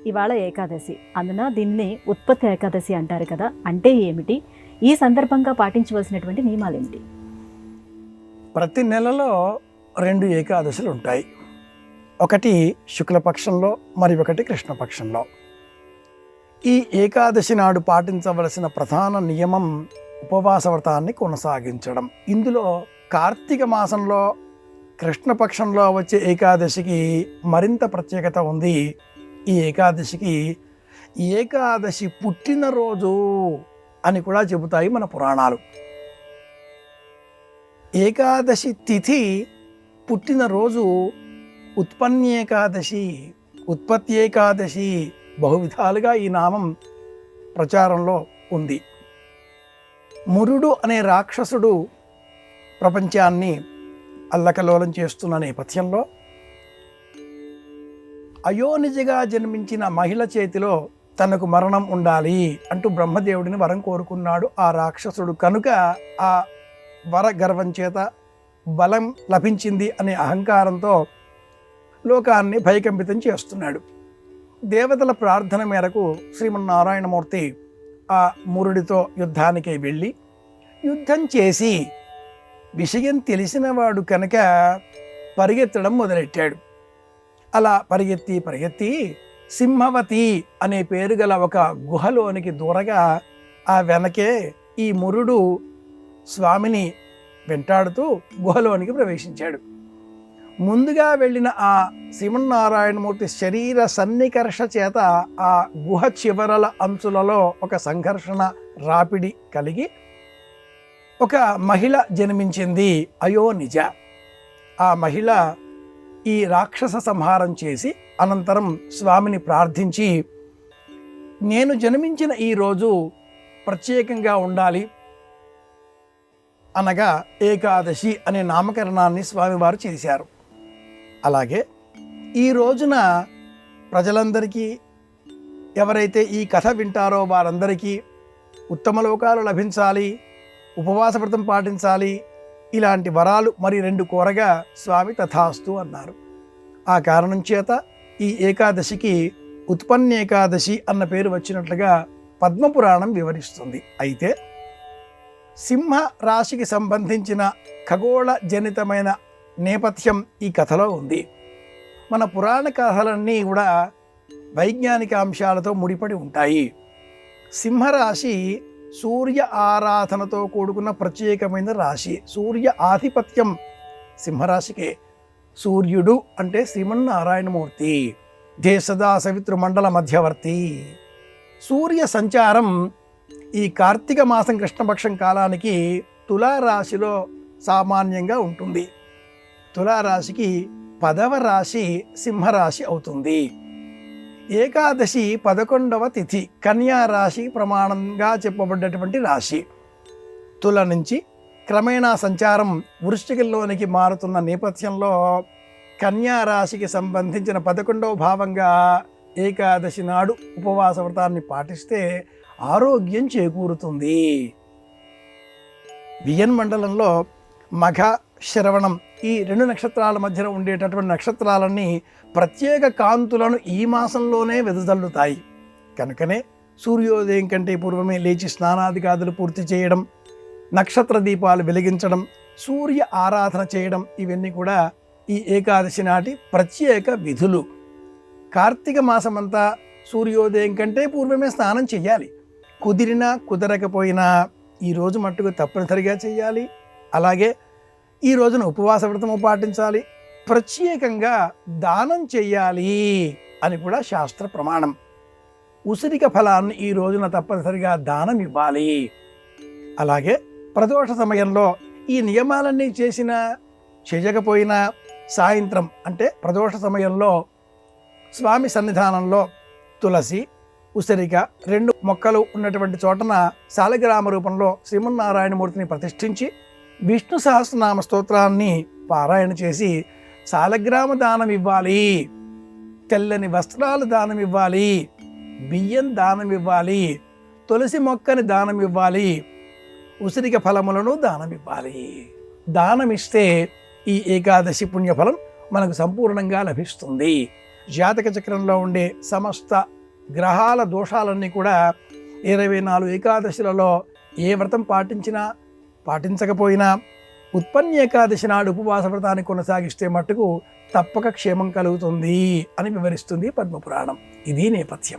ఇవాళ ఏకాదశి, అందున దీన్ని ఉత్పత్తి ఏకాదశి అంటారు కదా, అంటే ఏమిటి? ఈ సందర్భంగా పాటించవలసినటువంటి నియమాలు ఏమిటి? ప్రతి నెలలో 2 ఏకాదశులు ఉంటాయి. ఒకటి శుక్లపక్షంలో, మరి ఒకటి కృష్ణపక్షంలో. ఈ ఏకాదశి నాడు పాటించవలసిన ప్రధాన నియమం ఉపవాస వ్రతాన్ని కొనసాగించడం. ఇందులో కార్తీక మాసంలో కృష్ణపక్షంలో వచ్చే ఏకాదశికి మరింత ప్రత్యేకత ఉంది. ఈ ఏకాదశికి ఏకాదశి పుట్టినరోజు అని కూడా చెబుతాయి మన పురాణాలు. ఏకాదశి తిథి పుట్టినరోజు ఉత్పన్నేకాదశి, ఉత్పత్తి ఏకాదశి, బహువిధాలుగా ఈ నామం ప్రచారంలో ఉంది. మురుడు అనే రాక్షసుడు ప్రపంచాన్ని అల్లకల్లోలం చేస్తున్న నేపథ్యంలో అయోనిజగా జన్మించిన మహిళ చేతిలో తనకు మరణం ఉండాలి అంటూ బ్రహ్మదేవుడిని వరం కోరుకున్నాడు ఆ రాక్షసుడు. కనుక ఆ వర గర్వం చేత బలం లభించింది అనే అహంకారంతో లోకాన్ని భయకంపితం చేస్తున్నాడు. దేవతల ప్రార్థన మేరకు శ్రీమన్నారాయణమూర్తి ఆ మురుడితో యుద్ధానికి వెళ్ళి యుద్ధం చేసి విషయం తెలిసినవాడు కనుక పరిగెత్తడం మొదలెట్టాడు. అలా పరిగెత్తి సింహవతి అనే పేరు గల ఒక గుహలోనికి దూరగా ఆ వెనకే ఈ మురుడు స్వామిని వెంటాడుతూ గుహలోనికి ప్రవేశించాడు. ముందుగా వెళ్ళిన ఆ శ్రీమన్నారాయణమూర్తి శరీర సన్నికర్ష చేత ఆ గుహ చివరల అంచులలో ఒక సంఘర్షణ రాపిడి కలిగి ఒక మహిళ జన్మించింది, అయోనిజ. ఆ మహిళ ఈ రాక్షస సంహారం చేసి అనంతరం స్వామిని ప్రార్థించి, నేను జన్మించిన ఈ రోజు ప్రత్యేకంగా ఉండాలి అనగా ఏకాదశి అనే నామకరణాన్ని స్వామివారు చేశారు. అలాగే ఈ రోజున ప్రజలందరికీ, ఎవరైతే ఈ కథ వింటారో వారందరికీ ఉత్తమ లోకాలు లభించాలి, ఉపవాస వ్రతం పాటించాలి, ఇలాంటి వరాలు మరి 2 కోరగా స్వామి తథాస్తు అన్నారు. ఆ కారణం చేత ఈ ఏకాదశికి ఉత్పన్నేకాదశి అన్న పేరు వచ్చినట్లుగా పద్మపురాణం వివరిస్తుంది. అయితే సింహ రాశికి సంబంధించిన ఖగోళ జనితమైన నేపథ్యం ఈ కథలో ఉంది. మన పురాణ కథలన్నీ కూడా వైజ్ఞానిక అంశాలతో ముడిపడి ఉంటాయి. సింహరాశి సూర్య ఆరాధనతో కూడుకున్న ప్రత్యేకమైన రాశి. సూర్య ఆధిపత్యం సింహరాశికే. సూర్యుడు అంటే శ్రీమన్నారాయణమూర్తి, దేశదా సవితృ మండల మధ్యవర్తి. సూర్య సంచారం ఈ కార్తీక మాసం కృష్ణపక్షం కాలానికి తులారాశిలో సామాన్యంగా ఉంటుంది. తులారాశికి 10వ రాశి సింహరాశి అవుతుంది. ఏకాదశి 11వ తిథి కన్యా రాశి ప్రమాణంగా చెప్పబడ్డటువంటి రాశి. తుల నుంచి క్రమేణా సంచారం వృశ్చికంలోనికి మారుతున్న నేపథ్యంలో కన్యా రాశికి సంబంధించిన 11వ భావంగా ఏకాదశి నాడు ఉపవాస వ్రతాన్ని పాటిస్తే ఆరోగ్యం చేకూరుతుంది. వియన్ మండలంలో మఘ, శ్రవణం ఈ 2 నక్షత్రాల మధ్యన ఉండేటటువంటి నక్షత్రాలన్నీ ప్రత్యేక కాంతులను ఈ మాసంలోనే వెదజల్లుతాయి. కనుకనే సూర్యోదయం కంటే పూర్వమే లేచి స్నానాదికాదులు పూర్తి చేయడం, నక్షత్ర దీపాలు వెలిగించడం, సూర్య ఆరాధన చేయడం, ఇవన్నీ కూడా ఈ ఏకాదశి నాటి ప్రత్యేక విధులు. కార్తీక మాసమంతా సూర్యోదయం కంటే పూర్వమే స్నానం చేయాలి. కుదిరినా కుదరకపోయినా ఈరోజు మట్టుకు తప్పనిసరిగా చేయాలి. అలాగే ఈ రోజున ఉపవాస వ్రతము పాటించాలి. ప్రత్యేకంగా దానం చెయ్యాలి అని కూడా శాస్త్ర ప్రమాణం. ఉసిరిక ఫలాన్ని ఈ రోజున తప్పనిసరిగా దానం ఇవ్వాలి. అలాగే ప్రదోష సమయంలో ఈ నియమాలన్నీ చేయకపోయినా సాయంత్రం అంటే ప్రదోష సమయంలో స్వామి సన్నిధానంలో తులసి, ఉసిరిక 2 మొక్కలు ఉన్నటువంటి చోటన శాలగ్రామ రూపంలో శ్రీమన్నారాయణమూర్తిని ప్రతిష్ఠించి విష్ణు సహస్రనామ స్తోత్రాన్ని పారాయణ చేసి శాలగ్రామ దానం ఇవ్వాలి, తెల్లని వస్త్రాలు దానం ఇవ్వాలి, బియ్యం దానం ఇవ్వాలి, తులసి మొక్కని దానం ఇవ్వాలి, ఉసిరిక ఫలములను దానం ఇవ్వాలి. దానమిస్తే ఈ ఏకాదశి పుణ్యఫలం మనకు సంపూర్ణంగా లభిస్తుంది. జాతక చక్రంలో ఉండే సమస్త గ్రహాల దోషాలన్నీ కూడా 24 ఏకాదశులలో ఏ వ్రతం పాటించినా పాటించకపోయినా ఉత్పన్న ఏకాదశి నాడు ఉపవాస వ్రతాన్ని కొనసాగిస్తే మట్టుకు తప్పక క్షేమం కలుగుతుంది అని వివరిస్తుంది పద్మపురాణం. ఇది నేపథ్యం.